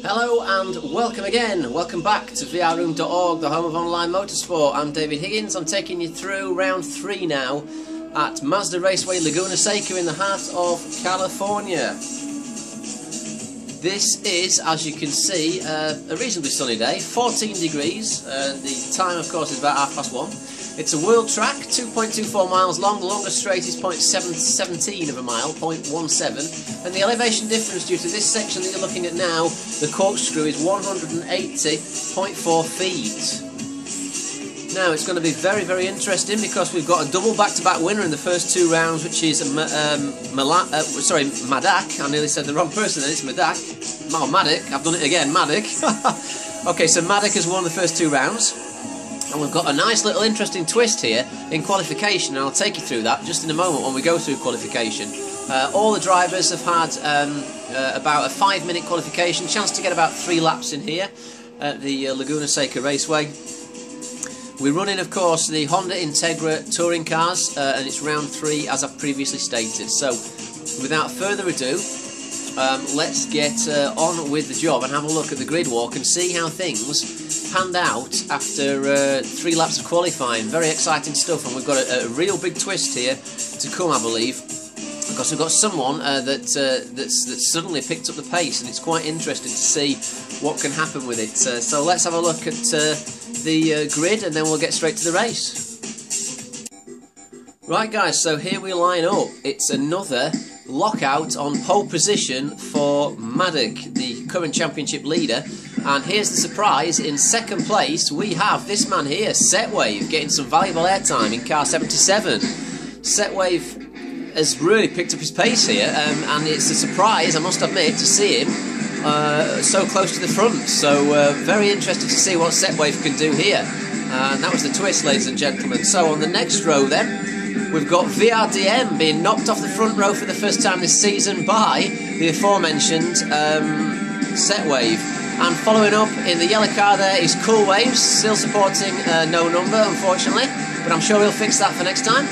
Hello and welcome again. Welcome back to vrroom.org, the home of online motorsport. I'm David Higgins. I'm taking you through round 3 now at Mazda Raceway Laguna Seca in the heart of California. This is, as you can see, a reasonably sunny day, 14 degrees. The time, of course, is about 1:30. It's a world track, 2.24 miles long, the longest straight is 0.17 of a mile, 0.17, and the elevation difference due to this section that you're looking at now, the corkscrew, is 180.4 feet. Now it's going to be very, very interesting because we've got a double back-to-back winner in the first 2 rounds, which is Madak. I nearly said the wrong person then, it's Madak. Oh, Madak, I've done it again, Madak. Okay, so Madak has won the first 2 rounds. And we've got a nice little interesting twist here in qualification, and I'll take you through that just in a moment when we go through qualification. All the drivers have had about a 5-minute qualification, chance to get about 3 laps in here at the Laguna Seca Raceway. We're running, of course, the Honda Integra touring cars, and it's round 3 as I've previously stated. So, without further ado, let's get on with the job and have a look at the grid walk and see how things panned out after 3 laps of qualifying. Very exciting stuff, and we've got a real big twist here to come, I believe, because we've got someone that's suddenly picked up the pace, and it's quite interesting to see what can happen with it. So let's have a look at the grid, and then we'll get straight to the race. Right, guys, so here we line up. It's another lockout on pole position for Madak, the current championship leader. And here's the surprise: in second place we have this man here, Setwave, getting some valuable airtime in car 77. Setwave has really picked up his pace here, and it's a surprise, I must admit, to see him so close to the front. So very interested to see what Setwave can do here. And that was the twist, ladies and gentlemen. So on the next row then, we've got VRDM being knocked off the front row for the first time this season by the aforementioned Setwave. And following up in the yellow car there is Cool Waves, still supporting no number, unfortunately, but I'm sure he'll fix that for next time.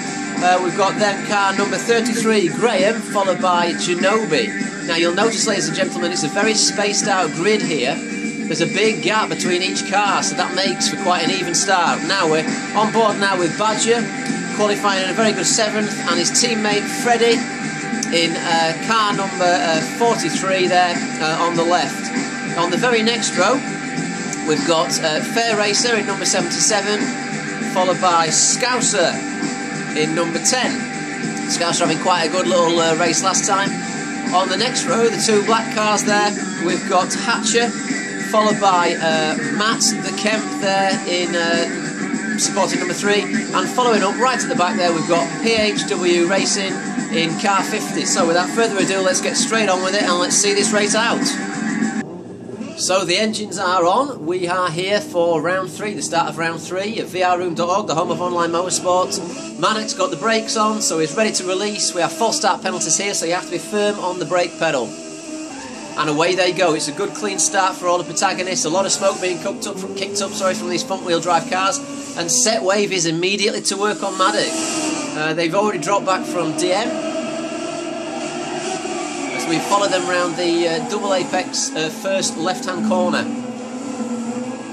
We've got then car number 33, Graham, followed by Genobi. Now you'll notice, ladies and gentlemen, it's a very spaced out grid here. There's a big gap between each car, so that makes for quite an even start. Now we're on board now with Badger, qualifying in a very good 7th, and his teammate Freddie in car number 43 there on the left. On the very next row, we've got Fair Racer in number 77, followed by Scouser in number 10. Scouser having quite a good little race last time. On the next row, the 2 black cars there, we've got Hatcher, followed by Matt the Kemp there in supporting number 3, and following up right at the back there, we've got PHW Racing in car 50. So without further ado, let's get straight on with it and let's see this race out. So the engines are on. We are here for round 3, the start of round 3 at vrroom.org, the home of online motorsport. Madak's got the brakes on, so he's ready to release. We have false start penalties here, so you have to be firm on the brake pedal. And away they go. It's a good clean start for all the protagonists. A lot of smoke being kicked up from these front wheel drive cars. And Setwave is immediately to work on Madak. They've already dropped back from DM. We follow them round the double apex first left-hand corner.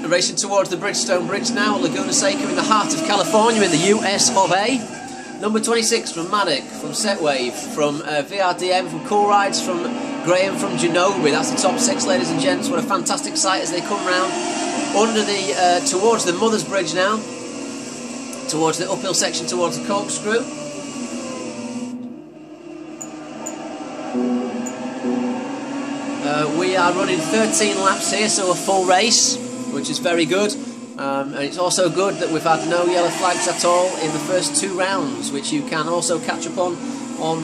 Racing towards the Bridgestone Bridge now, Laguna Seca in the heart of California in the US of A. Number 26 from Madak, from Setwave, from VRDM, from Cool Rides, from Graham, from Genobi. That's the top 6, ladies and gents. What a fantastic sight as they come round under the towards the Mother's Bridge now, towards the uphill section, towards the corkscrew. We are running 13 laps here, so a full race, which is very good. And it's also good that we've had no yellow flags at all in the first 2 rounds, which you can also catch up on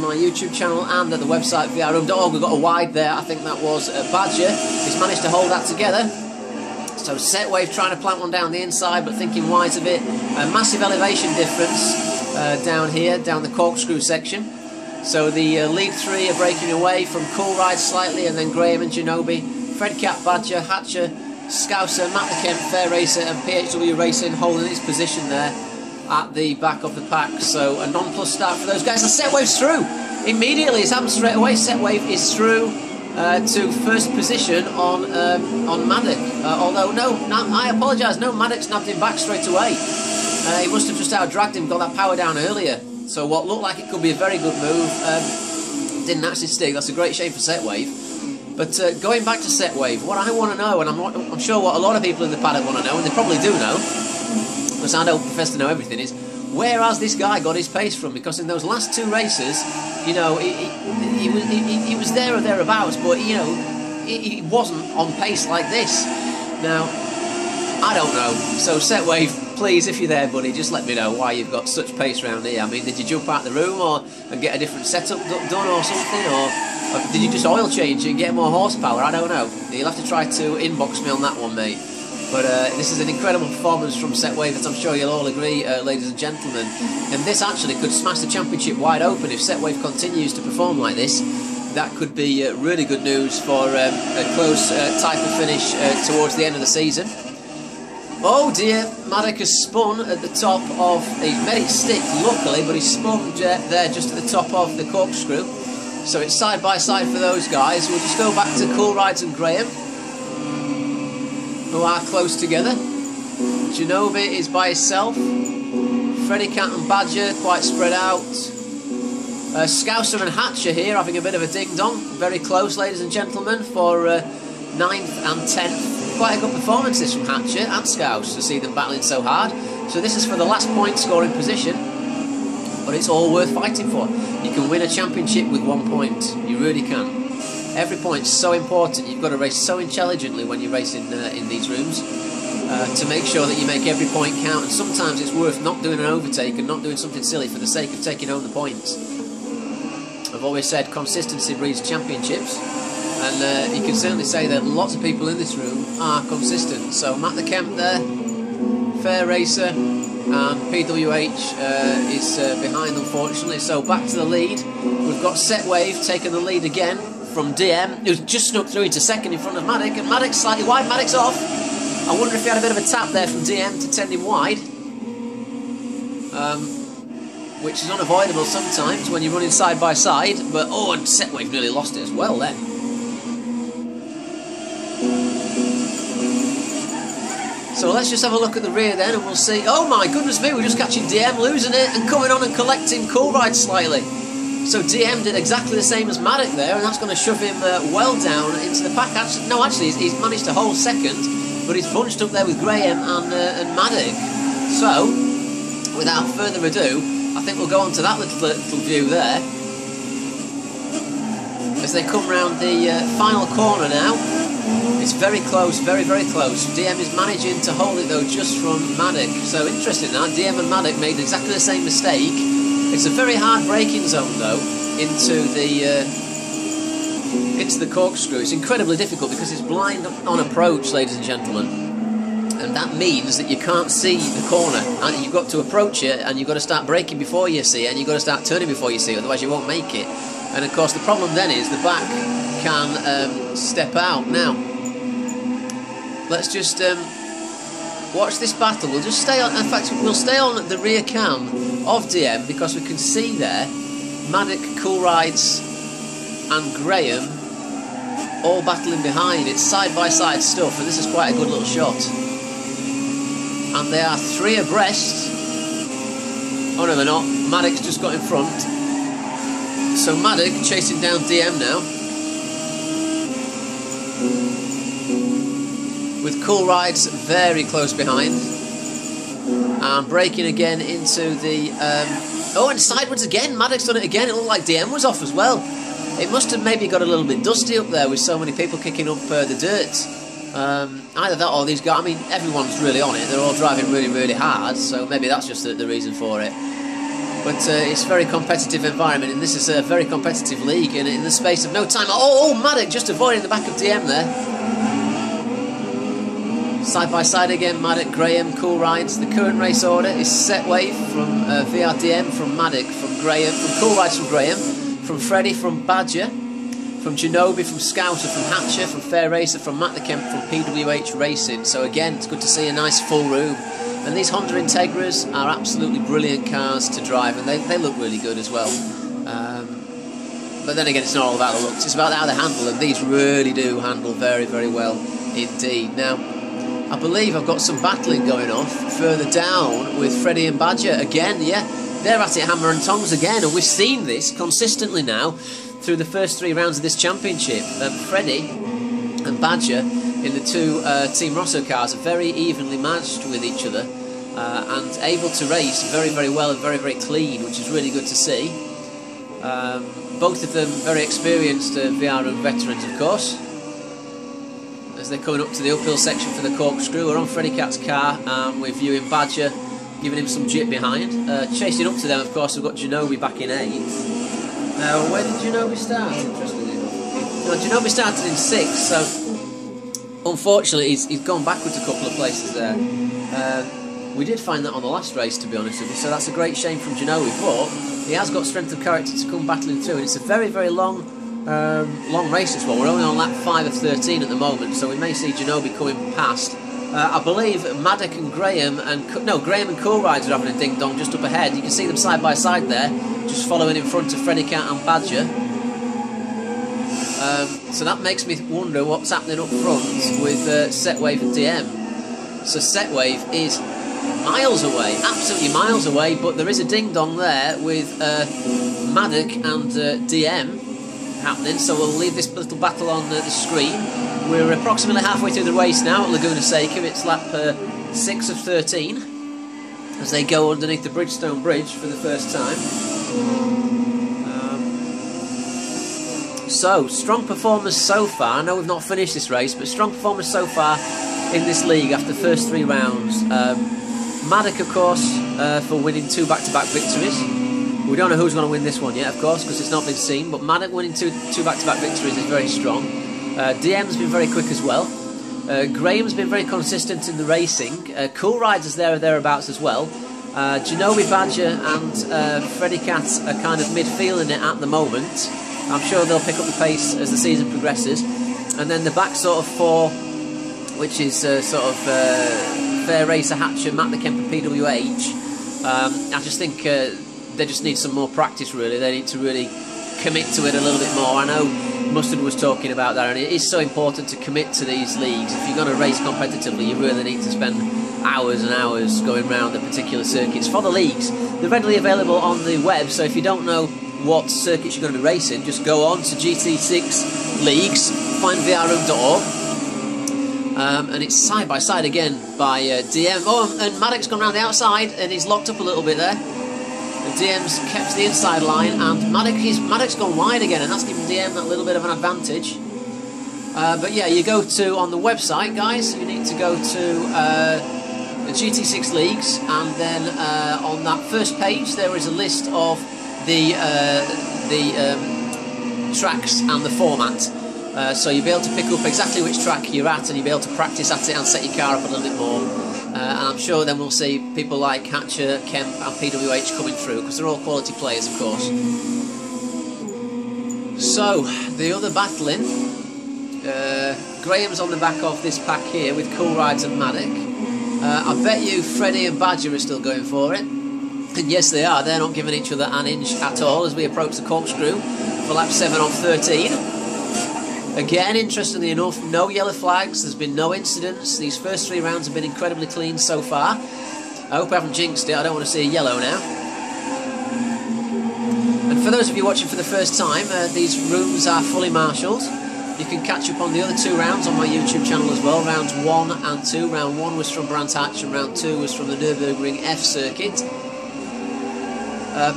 my YouTube channel and at the website vrroom.org. We've got a wide there, I think that was Badger. He's managed to hold that together. So Setwave trying to plant one down the inside, but thinking wise of it. A massive elevation difference down here, down the corkscrew section. So the lead 3 are breaking away from Cool Ride slightly, and then Graham and Genobi, Fred Cat, Badger, Hatcher, Scouser, Matt the Kemp, Fair Racer and PHW Racing holding its position there at the back of the pack. So a non-plus start for those guys, and Setwave's through. Immediately, it's happened straight away. Setwave is through to first position on Maddock. Although, no, I apologise, no, Maddock snapped him back straight away. He must have just out-dragged him, got that power down earlier. So what looked like it could be a very good move didn't actually stick. That's a great shame for Setwave. But going back to Setwave, what I want to know, and I'm sure what a lot of people in the paddock want to know, and they probably do know, because I don't profess to know everything, is where has this guy got his pace from? Because in those last 2 races, you know, he was there or thereabouts, but, you know, he wasn't on pace like this. Now, I don't know. So, Setwave, please, if you're there, buddy, just let me know why you've got such pace around here. I mean, did you jump out the room and get a different setup done or something? Or did you just oil change and get more horsepower? I don't know. You'll have to try to inbox me on that one, mate. But this is an incredible performance from Setwave, that I'm sure you'll all agree, ladies and gentlemen. And this actually could smash the championship wide open if Setwave continues to perform like this. That could be really good news for a close title finish towards the end of the season. Oh dear, Maddock has spun at the top of... He's made it stick, luckily, but he's spun there just at the top of the corkscrew. So it's side by side for those guys. We'll just go back to Cool Rides and Graham, who are close together. Genovi is by himself. Freddy Cat and Badger quite spread out. Scouser and Hatcher here having a bit of a ding-dong. Very close, ladies and gentlemen, for 9th and 10th. Quite a good performance this from Hatcher and Scouse to see them battling so hard. So this is for the last point scoring position, but it's all worth fighting for. You can win a championship with 1 point. You really can. Every point's so important. You've got to race so intelligently when you race in these rooms to make sure that you make every point count. And sometimes it's worth not doing an overtake and not doing something silly for the sake of taking home the points. I've always said consistency breeds championships, and you can certainly say that lots of people in this room are consistent. So Matt the Kemp there, Fair Racer, and PWH is behind, unfortunately. So back to the lead. We've got Setwave taking the lead again from DM, who's just snuck through into second in front of Maddock, and Maddock's slightly wide. Maddock's off. I wonder if he had a bit of a tap there from DM to tend him wide, which is unavoidable sometimes when you're running side by side. But oh, and Setwave nearly lost it as well then. So let's just have a look at the rear then, and we'll see. Oh my goodness me, we're just catching DM losing it and coming on and collecting Cool Ride slightly. So DM did exactly the same as Maddock there, and that's going to shove him well down into the pack. Actually, he's managed to hold second, but he's bunched up there with Graham and Maddock. So, without further ado, I think we'll go on to that little view there. As they come round the final corner now. It's very close, very, very close. DM is managing to hold it though just from Maddock. So interesting that DM and Maddock made exactly the same mistake. It's a very hard braking zone though into the corkscrew. It's incredibly difficult because it's blind on approach, ladies and gentlemen, and that means that you can't see the corner, and you've got to approach it, and you've got to start braking before you see it, and you've got to start turning before you see it, otherwise you won't make it. And of course the problem then is the back can step out. Now let's just watch this battle. We'll just stay on. In fact, we'll stay on the rear cam of DM because we can see there Maddock, Cool Rides, and Graham all battling behind. It's side by side stuff, and this is quite a good little shot. And they are 3 abreast. Oh no, they're not. Maddock's just got in front. So Maddock chasing down DM now, with Cool Rides very close behind, and braking again into the oh, and sideways again. Maddock's done it again. It looked like DM was off as well. It must have maybe got a little bit dusty up there with so many people kicking up the dirt. Either that or these guys. I mean, everyone's really on it. They're all driving really, really hard, so maybe that's just the reason for it. But it's a very competitive environment, and this is a very competitive league, and in the space of no time... Oh, Maddock just avoiding the back of DM there. Side by side again, Maddock, Graham, Cool Rides. The current race order is Setwave from VRDM, from Maddock, from Graham, from Cool Rides from Graham, from Freddy, from Badger, from Genobi, from Scouser, from Hatcher, from Fair Racer, from Matt the Kemp, from PWH Racing. So again, it's good to see a nice full room. And these Honda Integras are absolutely brilliant cars to drive, and they look really good as well. But then again, it's not all about the looks, it's about how they handle, and these really do handle very, very well indeed. Now, I believe I've got some battling going off further down with Freddie and Badger again. Yeah, they're at it hammer and tongs again, and we've seen this consistently now through the first 3 rounds of this championship. Freddie and Badger in the 2 Team Rosso cars are very evenly matched with each other and able to race very, very well and very, very clean, which is really good to see. Both of them very experienced VR veterans, of course. As they're coming up to the uphill section for the corkscrew, we're on Freddie Cat's car and we're viewing Badger, giving him some jip behind. Chasing up to them, of course, we've got Genobi back in 8th. Now, where did Genobi start? Interestingly enough. No, Genobi started in 6th, so unfortunately he's gone backwards a couple of places there. We did find that on the last race, to be honest with you, so that's a great shame from Genobi, but he has got strength of character to come battling through, and it's a very, very long race this one. We're only on lap 5 of 13 at the moment, so we may see Genobi coming past. I believe Maddock and Graham and Coolrider are having a ding-dong just up ahead. You can see them side by side there, just following in front of Freddie Cat and Badger. So that makes me wonder what's happening up front with Setwave and DM. So Setwave is miles away, absolutely miles away, but there is a ding-dong there with Maddock and DM happening, so we'll leave this little battle on the screen. We're approximately halfway through the race now at Laguna Seca. It's lap 6 of 13 as they go underneath the Bridgestone Bridge for the first time. So, strong performance so far. I know we've not finished this race, but strong performance so far in this league after the first 3 rounds. Maddock, of course, for winning 2 back-to-back victories. We don't know who's going to win this one yet, of course, because it's not been seen, but Maddock winning two back-to-back victories is very strong. DM's been very quick as well. Graham's been very consistent in the racing. Coolrider's there or thereabouts as well. Genobi, Badger and Freddie Cat are kind of midfielding it at the moment. I'm sure they'll pick up the pace as the season progresses. And then the back sort of 4, which is Fair Racer, Hatcher, Matt the Kemper, PWH. I just think they just need some more practice, really. They need to really commit to it a little bit more. I know Mustard was talking about that, and it is so important to commit to these leagues. If you're going to race competitively, you really need to spend hours and hours going around the particular circuits for the leagues. They're readily available on the web, so if you don't know what circuits you're going to be racing, just go on to GT6 leagues, find vrroom.org. And it's side by side again by DM. Oh, and Maddock's gone around the outside and he's locked up a little bit there. The DM's kept the inside line, and Maddock's gone wide again, and that's given DM that little bit of an advantage. But yeah, you go to, on the website, guys, you need to go to the GT6 leagues, and then on that first page there is a list of the tracks and the format. So you'll be able to pick up exactly which track you're at, and you'll be able to practice at it and set your car up a little bit more. And I'm sure then we'll see people like Hatcher, Kemp and PWH coming through, because they're all quality players, of course. So, the other battling, Graham's on the back of this pack here with Coolrides and Maddock. I bet you Freddie and Badger are still going for it. And yes, they are. They're not giving each other an inch at all as we approach the corkscrew for lap 7 of 13. Again, interestingly enough, no yellow flags, there's been no incidents. These first 3 rounds have been incredibly clean so far. I hope I haven't jinxed it, I don't want to see a yellow now. And for those of you watching for the first time, these rooms are fully marshalled. You can catch up on the other 2 rounds on my YouTube channel as well, rounds 1 and 2. Round 1 was from Brands Hatch and round 2 was from the Nürburgring F circuit.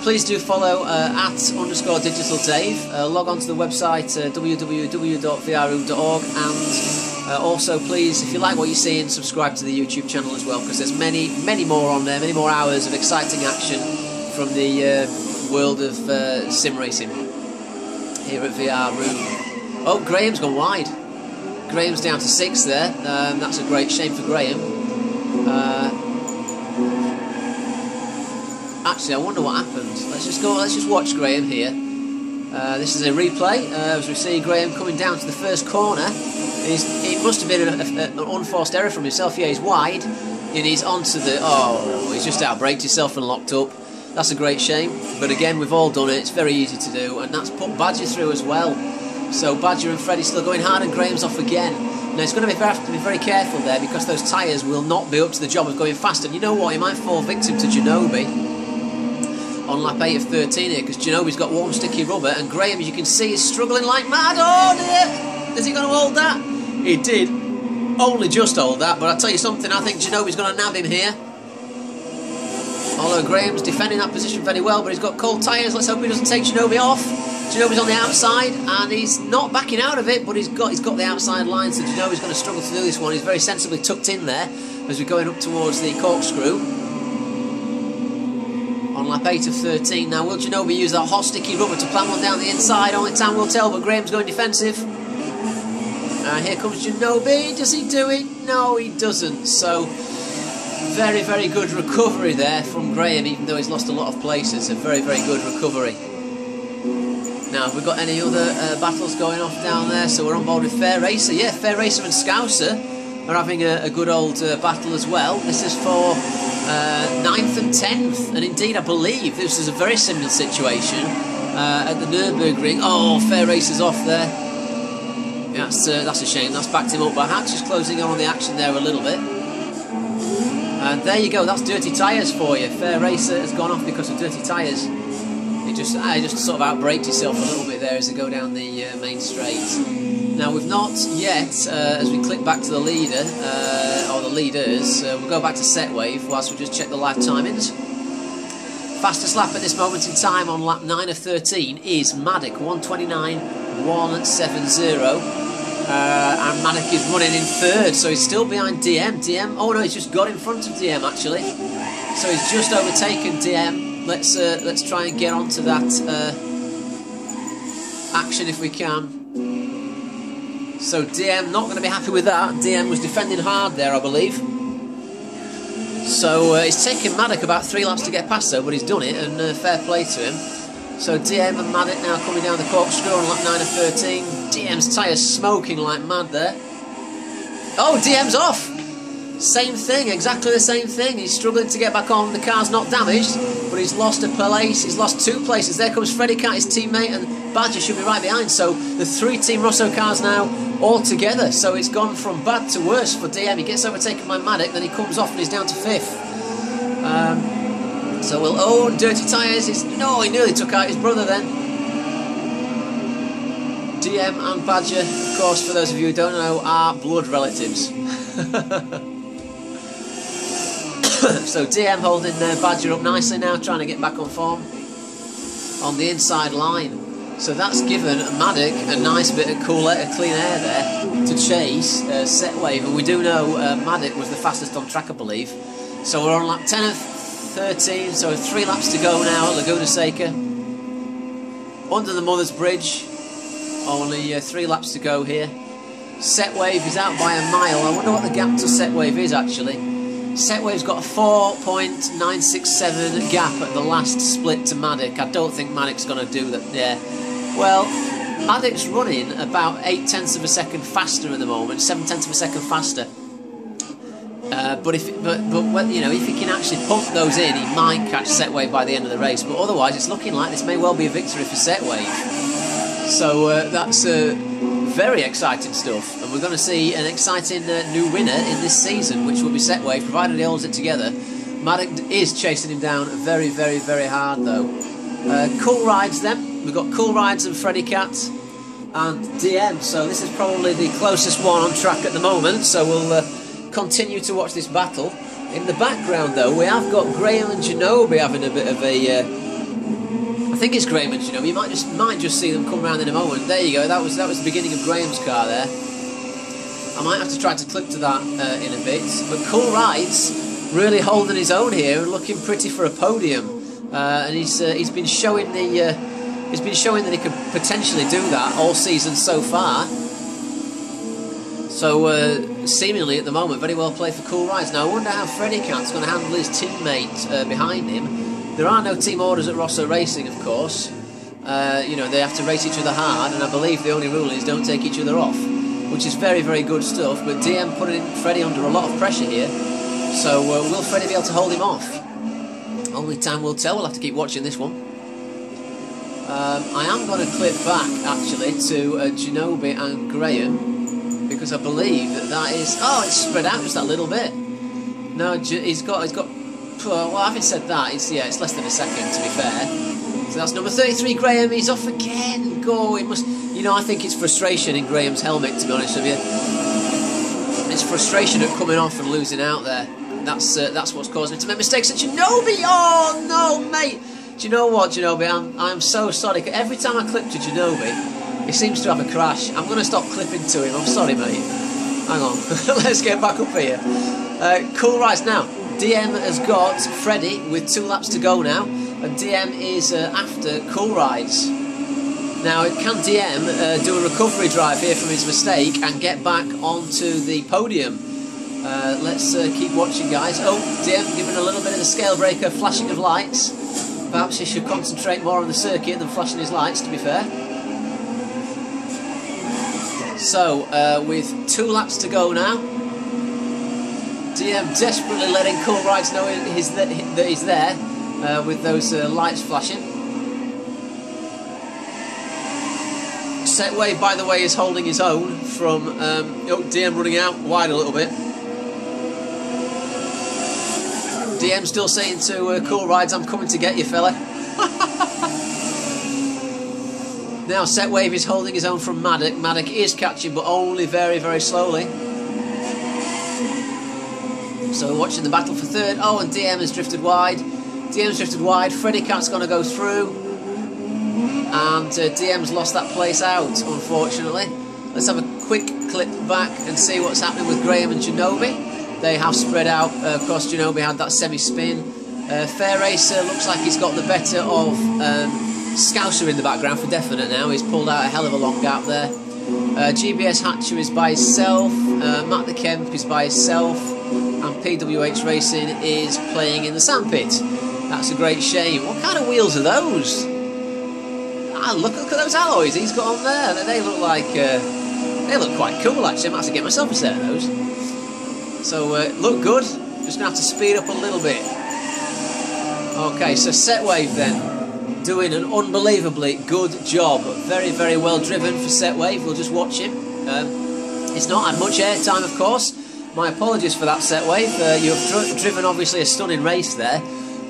Please do follow @_DigitalDave. Log on to the website www.vrroom.org, and also please, if you like what you see, subscribe to the YouTube channel as well, because there's many more on there, many more hours of exciting action from the world of sim racing here at VR Room. Oh, Graham's gone wide. Graham's down to 6th there. That's a great shame for Graham. Actually, I wonder what happened. Let's just watch Graham here. This is a replay as we see Graham coming down to the first corner. It must have been an unforced error from himself. Yeah, he's wide and he's onto the... Oh, he's just outbraked himself and locked up. That's a great shame, but again, we've all done it. It's very easy to do, and that's put Badger through as well. So Badger and Freddie still going hard, and Graham's off again. Now he's going to have to be very careful there, because those tyres will not be up to the job of going fast. And you know what? He might fall victim to Ginobili on lap 8 of 13 here, because Ginobbili's got warm, sticky rubber, and Graham, as you can see, is struggling like mad. Oh dear! Is he going to hold that? He did. Only just hold that, but I'll tell you something, I think Ginobbili's going to nab him here. Although Graham's defending that position very well, but he's got cold tyres. Let's hope he doesn't take Ginobili off. Ginobbili's on the outside, and he's not backing out of it, but he's got the outside line, so Ginobbili's going to struggle to do this one. He's very sensibly tucked in there as we're going up towards the corkscrew. On lap 8 of 13. Now, will Ginobili use that hot, sticky rubber to plant one down the inside? Only time will tell, but Graham's going defensive. Here comes Ginobili. Does he do it? No, he doesn't. So, very, very good recovery there from Graham, even though he's lost a lot of places. A very, very good recovery. Now, have we got any other battles going off down there? So we're on board with Fair Racer. Yeah, Fair Racer and Scouser are having a good old battle as well. This is for 9th and 10th. And indeed, I believe this is a very similar situation at the Nürburgring. Oh, Fair Racer's off there. That's a shame. That's backed him up. But Hatch is closing on the action there a little bit. And there you go. That's dirty tyres for you. Fair Racer has gone off because of dirty tyres. He just sort of outbraked himself a little bit there as they go down the main straight. Now we've not yet, as we click back to the leader, or the leaders, we'll go back to set wave whilst we just check the lap timings. Fastest lap at this moment in time on lap 9 of 13 is Maddock, 1:29.170. And Maddock is running in 3rd, so he's still behind DM. Oh no, he's just got in front of DM actually. So he's just overtaken DM. Let's try and get onto that action if we can. So DM not going to be happy with that. DM was defending hard there, I believe. So it's taken Maddock about 3 laps to get past though, but he's done it, and fair play to him. So DM and Maddock now coming down the corkscrew on lap 9 of 13. DM's tyres smoking like mad there. Oh, DM's off! Same thing, exactly the same thing. He's struggling to get back on. The car's not damaged, but he's lost a place. He's lost 2 places. There comes Freddie Cat, his teammate, and Badger should be right behind. So the 3 Team Rosso cars now all together. So it's gone from bad to worse for DM. He gets overtaken by Maddock, then he comes off and he's down to 5th. So we'll own dirty tyres. No, he nearly took out his brother then. DM and Badger, of course, for those of you who don't know, are blood relatives. So DM holding Badger up nicely now, trying to get back on form on the inside line. So that's given Maddock a nice bit of clean air there to chase set wave. And we do know Maddock was the fastest on track, I believe. So we're on lap 10 of 13, so 3 laps to go now at Laguna Seca. Under the Mother's Bridge, only 3 laps to go here. Set wave is out by a mile. I wonder what the gap to set wave is actually. Set wave's got a 4.967 gap at the last split to Maddock. I don't think Maddock's going to do that. Yeah. Well, Maddock's running about 0.8 of a second faster at the moment, 0.7 of a second faster. But you know, if he can actually pump those in, he might catch set wave by the end of the race. But otherwise, it's looking like this may well be a victory for set wave. So that's very exciting stuff, and we're going to see an exciting new winner in this season, which will be set wave, provided he holds it together. Maddock is chasing him down very, very, very hard though. Cool Rides then. We've got Cool Rides and Freddie Cat and DM. So this is probably the closest one on track at the moment. So we'll continue to watch this battle. In the background though, we have got Graham and Ginobili having a bit of a I think it's Graham and Ginobili. You might just see them come round in a moment. There you go. That was the beginning of Graham's car there. I might have to try to clip to that in a bit. But Cool Rides really holding his own here and looking pretty for a podium. And he's been showing that he could potentially do that all season so far. So seemingly at the moment, very well played for Cool Rides. Now I wonder how Freddie Cat's going to handle his teammate behind him. There are no team orders at Rosso Racing, of course. You know, they have to race each other hard, and I believe the only rule is don't take each other off, which is very, very good stuff. But DM putting Freddie under a lot of pressure here. So will Freddie be able to hold him off? Only time will tell. We'll have to keep watching this one. I am going to clip back actually to Ginobili and Graham, because I believe that is. Oh, it's spread out just that little bit. No, he's got. Well, having said that, it's less than a second to be fair. So that's number 33, Graham. He's off again. Go. It must. I think it's frustration in Graham's helmet. To be honest with you, it's frustration at coming off and losing out there. That's what's causing him to make mistakes. And Ginobili. Oh no, mate. Do you know what, Ginobili? I'm so sorry. Every time I clip to Ginobili, he seems to have a crash. I'm going to stop clipping to him. I'm sorry, mate. Hang on. Let's get back up here. Cool rides now. DM has got Freddie with 2 laps to go now, and DM is after Cool Rides. Now, can DM do a recovery drive here from his mistake and get back onto the podium? Let's keep watching, guys. Oh, DM giving a little bit of the scale breaker, flashing of lights. Perhaps he should concentrate more on the circuit than flashing his lights, to be fair. So, with 2 laps to go now, DM desperately letting Cool Rides know that he's there with those lights flashing. Setway, by the way, is holding his own from DM running out wide a little bit. DM still saying to Cool Rides, I'm coming to get you, fella. Now Setwave is holding his own from Maddock. Maddock is catching, but only very, very slowly. So we're watching the battle for third. Oh, and DM has drifted wide. DM's drifted wide. Freddy Cat's going to go through. And DM's lost that place out, unfortunately. Let's have a quick clip back and see what's happening with Graham and Ginobili. They have spread out. Of course, Ginobili had that semi-spin. Fair Racer looks like he's got the better of Scouser in the background for definite now. He's pulled out a hell of a long gap there. GBS Hatcher is by himself. Matt the Kemp is by himself. And PWH Racing is playing in the sandpit. That's a great shame. What kind of wheels are those? Ah, look at those alloys he's got on there. They look like they look quite cool actually. I might have to get myself a set of those. So look good. Just gonna have to speed up a little bit. Okay, so Setwave then doing an unbelievably good job. Very, very well driven for Setwave. We'll just watch him. It's not had much airtime, of course. My apologies for that, Setwave. You've driven obviously a stunning race there.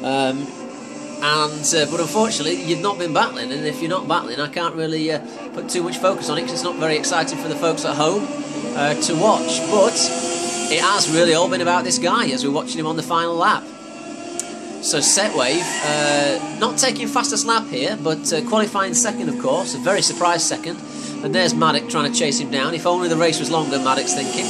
But unfortunately you've not been battling, and if you're not battling I can't really put too much focus on it because it's not very exciting for the folks at home to watch, but it has really all been about this guy as we're watching him on the final lap. So Setwave not taking fastest lap here, but qualifying second, of course, a very surprised second, and there's Maddock trying to chase him down. If only the race was longer, Maddock's thinking.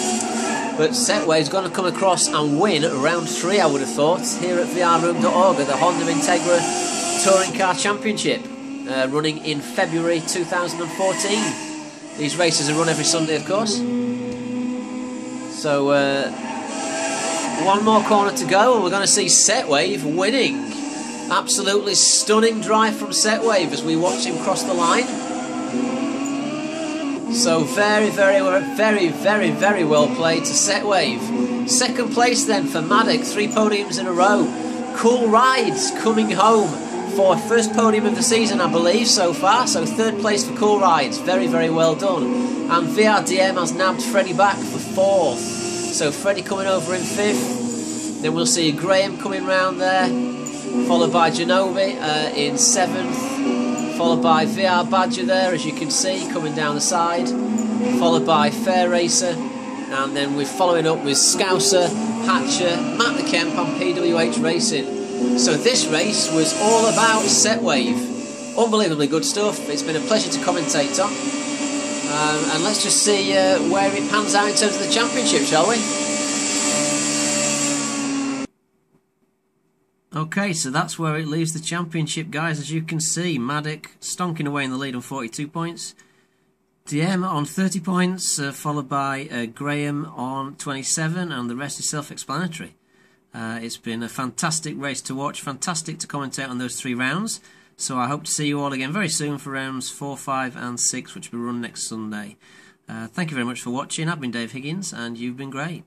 But Setwave's going to come across and win round 3, I would have thought, here at vrroom.org, the Honda Integra Touring Car Championship, running in February 2014. These races are run every Sunday, of course. So, one more corner to go, and we're going to see Setwave winning. Absolutely stunning drive from Setwave as we watch him cross the line. So very, very, very, very, very well played to Setwave. Second place then for Maddock, 3 podiums in a row. Cool Rides coming home for first podium of the season, I believe, so far. So third place for Cool Rides, very, very well done. And VRDM has nabbed Freddie back for 4th. So Freddie coming over in 5th. Then we'll see Graham coming round there, followed by Ginobili in 7th. Followed by VR Badger there, as you can see, coming down the side. Followed by Fair Racer. And then we're following up with Scouser, Hatcher, Matt the Kemp and PWH Racing. So this race was all about Setwave. Unbelievably good stuff. It's been a pleasure to commentate on. And let's just see where it pans out in terms of the championship, shall we? Okay, so that's where it leaves the championship, guys. As you can see, Maddock stonking away in the lead on 42 points. DM on 30 points, followed by Graham on 27, and the rest is self-explanatory. It's been a fantastic race to watch, fantastic to commentate on those 3 rounds. So I hope to see you all again very soon for rounds 4, 5 and 6, which will be run next Sunday. Thank you very much for watching. I've been Dave Higgins, and you've been great.